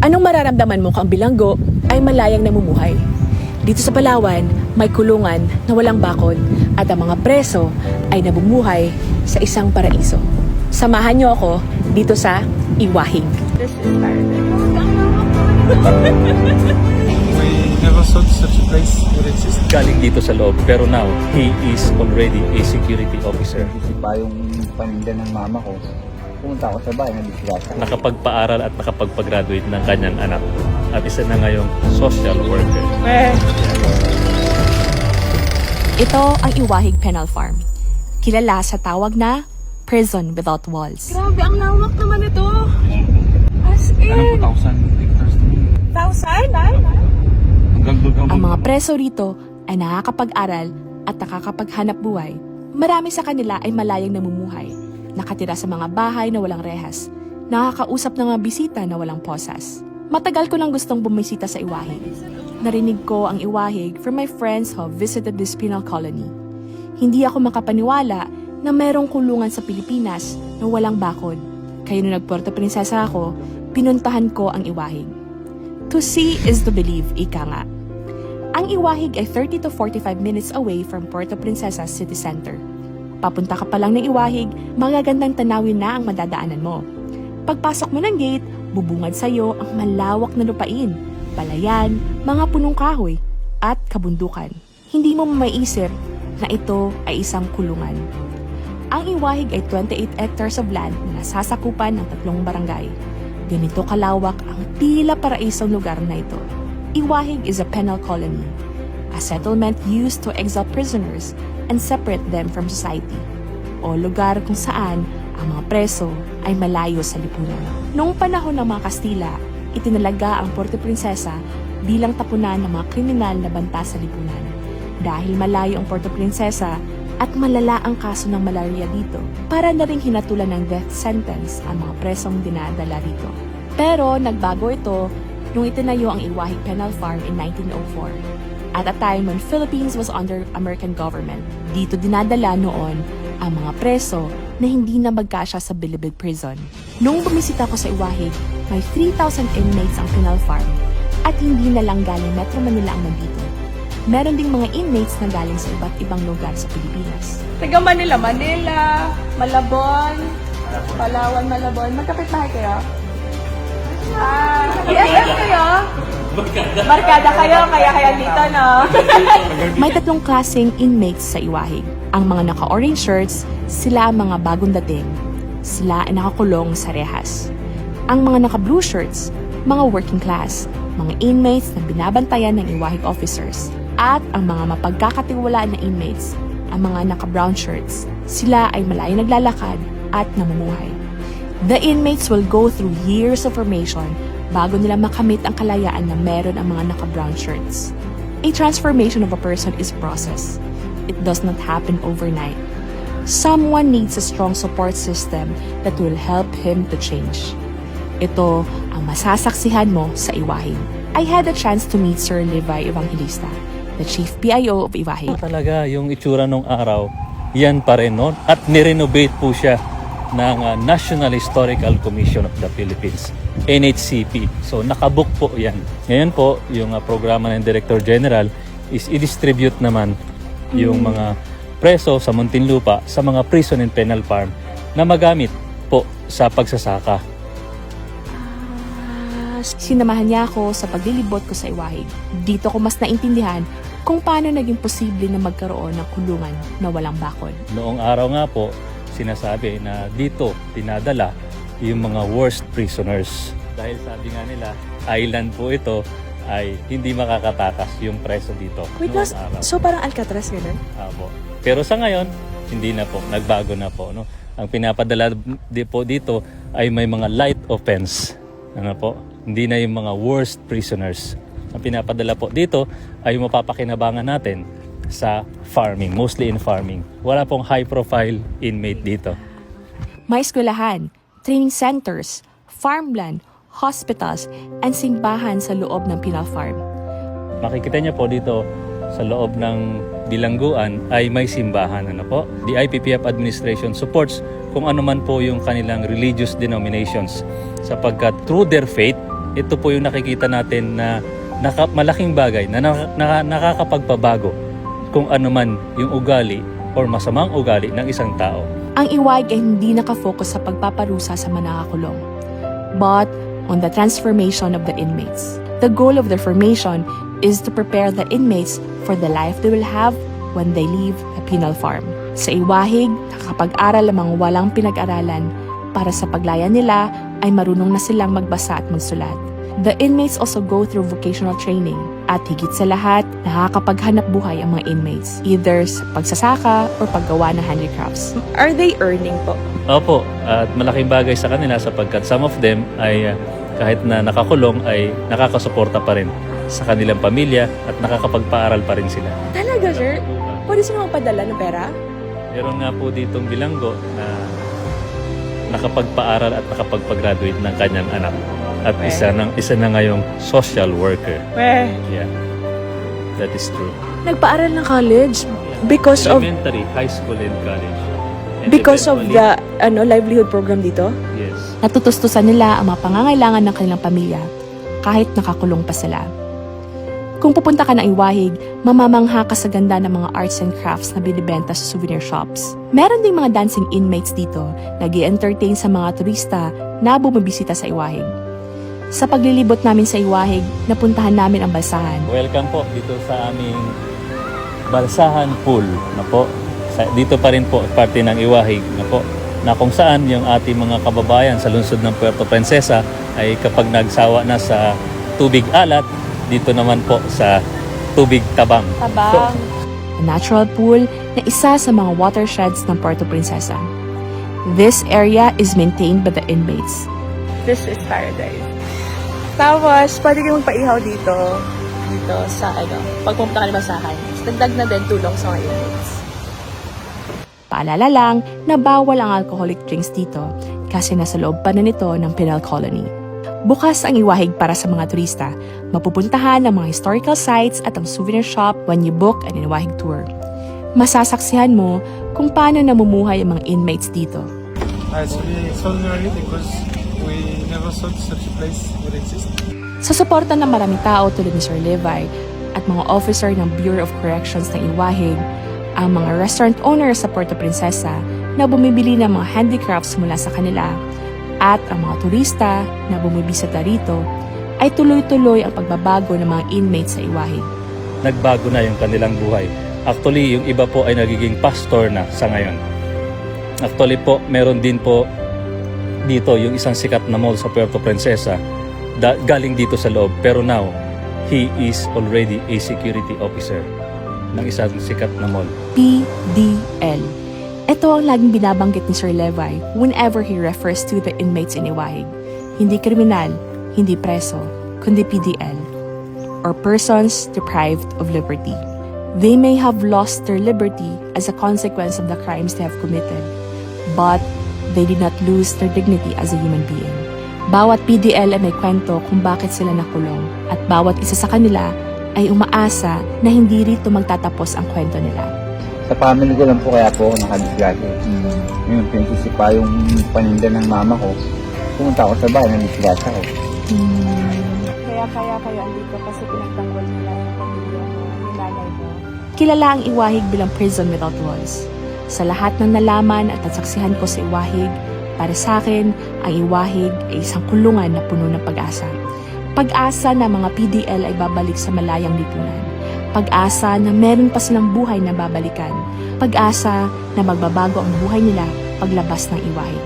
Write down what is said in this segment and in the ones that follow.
Anong mararamdaman mo kung ang bilanggo ay malayang namumuhay? Dito sa Palawan, may kulungan na walang bakod at ang mga preso ay nabumuhay sa isang paraiso. Samahan niyo ako dito sa Iwahig. This is paradise. We never thought such a place would exist. Galing dito sa loob, pero now, he is already a security officer. Iba yung pamilya ng mama ko. Pumunta ako sa bahay, nabisgrasya. Nakapagpaaral at nakapagpag-graduate ng kanyang anak. At isa na ngayong social worker. Ito ang Iwahig Penal Farm. Kilala sa tawag na Prison Without Walls. Grabe, ang lawak naman ito. As in, 1,000 hectares to me. 1,000, ay? Hanggang doon. Ang mga preso rito ay nakakapag-aral at nakakapaghanap buhay. Marami sa kanila ay malayang namumuhay, nakatira sa mga bahay na walang rehas, nakakausap ng mga bisita na walang posas. Matagal ko nang gustong bumisita sa Iwahig. Narinig ko ang Iwahig from my friends who visited this penal colony. Hindi ako makapaniwala na merong kulungan sa Pilipinas na walang bakod. Kaya nung nag-Puerto Princesa ako, pinuntahan ko ang Iwahig. To see is to believe, ika nga. Ang Iwahig ay 30 to 45 minutes away from Puerto Princesa City Center. Papunta ka pa lang ng Iwahig, magagandang tanawin na ang madadaanan mo. Pagpasok mo ng gate, bubungad sa'yo ang malawak na lupain, palayan, mga punong kahoy, at kabundukan. Hindi mo maiisip na ito ay isang kulungan. Ang Iwahig ay 28 hectares of land na nasasakupan ng 3 barangay. Ganito kalawak ang tila paraisong lugar na ito. Iwahig is a penal colony, a settlement used to exile prisoners and separate them from society, o lugar kung saan ang mga preso ay malayo sa lipunan. Noong panahon ng mga Kastila, itinalaga ang Puerto Princesa bilang tapunan ng mga kriminal na banta sa lipunan. Dahil malayo ang Puerto Princesa at malala ang kaso ng malaria dito, para na ring hinatulan ng death sentence ang mga presong dinadala dito. Pero nagbago ito nung itinayo ang Iwahig Penal Farm in 1904, at a time when Philippines was under American government. Dito dinadala noon ang mga preso na hindi na magkasya sa Bilibid Prison. Nung bumisita ko sa Iwahig, may 3,000 inmates ang penal farm at hindi na lang galing Metro Manila ang nandito. Meron ding mga inmates na galing sa iba't ibang lugar sa Pilipinas. Taga Manila, Malabon, Palawan, Malabon. Magkapit bahay kayo? Yes, kayo? Barkada kayo, kaya dito, no? May 3 klaseng inmates sa Iwahig. Ang mga naka-orange shirts, sila ang mga bagong dating. Sila ay nakakulong sa rehas. Ang mga naka-blue shirts, mga working class, mga inmates na binabantayan ng Iwahig officers. At ang mga mapagkakatiwalaan na inmates, ang mga naka-brown shirts, sila ay malayo naglalakad at namumuhay. The inmates will go through years of formation bago nila makamit ang kalayaan na meron ang mga naka-brown shirts. A transformation of a person is a process. It does not happen overnight. Someone needs a strong support system that will help him to change. Ito ang masasaksihan mo sa Iwahig. I had a chance to meet Sir Levi Evangelista, the Chief PIO of Iwahig. Talaga, yung itsura nung araw, yan pa rin noon. At nirenovate po siya ng National Historical Commission of the Philippines, NHCP. So nakabook po yan. Ngayon po, yung programa ng Director General is i-distribute naman yung mga preso sa Muntinlupa sa mga prison and penal farm na magamit po sa pagsasaka. Sinamahan niya ako sa paglilibot ko sa Iwahig. Dito ko mas naintindihan kung paano naging posible na magkaroon ng kulungan na walang bakod. Noong araw nga po, sinasabi na dito tinadala yung mga worst prisoners. Dahil sabi nga nila, island po ito, ay hindi makakatakas yung preso dito. Wait, noong araw. so parang Alcatraz ganun? Apo. Pero sa ngayon, hindi na po. Nagbago na po. No? Ang pinapadala po dito ay may mga light offense. Ano po? Hindi na yung mga worst prisoners. Ang pinapadala po dito ay mapapakinabangan natin sa farming, mostly in farming. Wala pong high-profile inmate dito. May eskwelahan, training centers, farmland, hospitals, and simbahan sa loob ng penal farm. Makikita niyo po dito sa loob ng bilangguan ay may simbahan. Ano po? The IPPF administration supports kung ano man po yung kanilang religious denominations sapagkat through their faith ito po yung nakikita natin na malaking bagay na nakakapagpabago kung ano man yung ugali or masamang ugali ng isang tao. Ang iwahig ay hindi nakafocus sa pagpaparusa sa mga nakakulong, but on the transformation of the inmates. The goal of the formation is to prepare the inmates for the life they will have when they leave the penal farm. Sa iwahig, nakakapag-aral ang mga walang pinag-aralan para sa paglaya nila ay marunong na silang magbasa at magsulat. The inmates also go through vocational training at higit sa lahat, nakakapaghanap buhay ang mga inmates, either sa pagsasaka or paggawa ng handicrafts. Are they earning po? Opo, at malaking bagay sa kanila sapagkat some of them ay kahit na nakakulong ay nakakasuporta pa rin sa kanilang pamilya at nakakapagpaaral pa rin sila. Talaga, sir? Pwede sila magpadala ng pera? Meron nga po ditong bilanggo na nakapagpaaral at nakapagpag-graduate ng kanyang anak. At isa na ngayong social worker. Yeah, that is true. Nagpaaral ng college because of Elementary, high school, and college. And because of eventually- the livelihood program dito? Yes. Natutustusan nila ang mga pangangailangan ng kanilang pamilya kahit nakakulong pa sila. Kung pupunta ka ng Iwahig, mamamangha ka sa ganda ng mga arts and crafts na binibenta sa souvenir shops. Meron ding mga dancing inmates dito na nag-i-entertain sa mga turista na bumibisita sa Iwahig. Sa paglilibot namin sa Iwahig, napuntahan namin ang balsahan. Welcome po dito sa aming Balsahan Pool na po. Dito pa rin po parte ng Iwahig na po, na kung saan yung ating mga kababayan sa lungsod ng Puerto Princesa ay kapag nagsawa na sa tubig alat, dito naman po sa tubig tabang. Tabang. A natural pool na isa sa mga watersheds ng Puerto Princesa. This area is maintained by the inmates. This is paradise. Tapos, pwede kayong magpaihaw dito sa pagpumunta ka ng basahan. Dagdag na din tulong sa mga inmates. Paalala lang na bawal ang alcoholic drinks dito kasi nasa loob pa na nito ng penal colony. Bukas ang Iwahig para sa mga turista. Mapupuntahan ang mga historical sites at ang souvenir shop when you book an Iwahig tour. Masasaksihan mo kung paano namumuhay ang mga inmates dito. It's really extraordinary because we never thought such a place would exist. Sa suporta ng maraming tao tulad ni Sir Levi at mga officer ng Bureau of Corrections ng Iwahig, ang mga restaurant owners sa Puerto Princesa na bumibili ng mga handicrafts mula sa kanila at ang mga turista na bumibisita rito ay tuloy-tuloy ang pagbabago ng mga inmates sa Iwahig. Nagbago na yung kanilang buhay. Actually, yung iba po ay nagiging pastor na sa ngayon. Actually po, meron din po dito yung isang sikat na mall sa Puerto Princesa, galing dito sa loob. Pero now, he is already a security officer ng isang sikat na mall. PDL. Ito ang laging binabanggit ni Sir Levi whenever he refers to the inmates in Iwahig. Hindi kriminal, hindi preso, kundi PDL, or persons deprived of liberty. They may have lost their liberty as a consequence of the crimes they have committed, but they did not lose their dignity as a human being. Bawat PDL ay may kwento kung bakit sila nakulong at bawat isa sa kanila ay umaasa na hindi rito magtatapos ang kwento nila. Sa family ko lang po kaya po ako nakadisgrasya. Ngayon, pinagtisipa yung paninda ng mama ko. Pumunta ako sa bahay, nadisgrasya ko. Kaya kayo andito kasi pinagtanggol nila yung pamilya mo, yung nanay mo. Kilala ang Iwahig bilang prison without walls. Sa lahat ng nalaman at nasaksihan ko sa Iwahig, para sa akin, ang Iwahig ay isang kulungan na puno ng pag-asa. Pag-asa na mga PDL ay babalik sa malayang lipunan. Pag-asa na meron pa silang buhay na babalikan. Pag-asa na magbabago ang buhay nila paglabas ng Iwahig.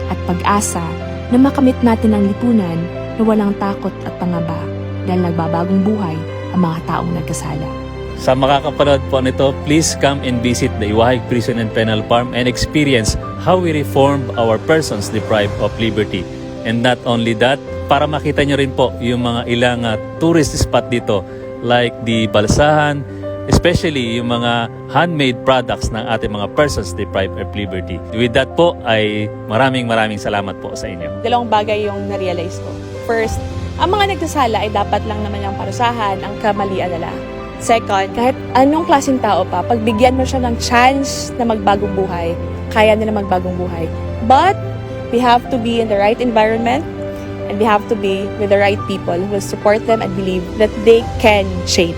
At pag-asa na makamit natin ang lipunan na walang takot at pangamba dahil nagbabagong buhay ang mga taong nagkasala. Sa makakapanood po nito, please come and visit the Iwahig Prison and Penal Farm and experience how we reformed our persons deprived of liberty. And not only that, para makita nyo rin po yung mga ilang tourist spot dito like the Balsahan, especially yung mga handmade products ng ating mga persons deprived of liberty. With that po ay maraming salamat po sa inyo. Dalawang bagay yung na-realize ko. First, ang mga nagkasala ay dapat lang naman yung parusahan ang kamalian nila. Second, kahit anong klaseng tao pa, pagbigyan mo siya ng chance na magbagong buhay, kaya nila magbagong buhay. But, we have to be in the right environment And they have to be with the right people who will support them and believe that they can change.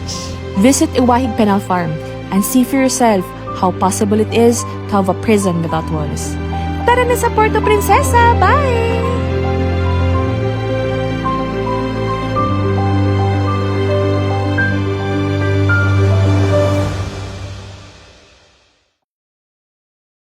Visit Iwahig Penal Farm and see for yourself how possible it is to have a prison without walls. Tara na sa Puerto Princesa! Bye!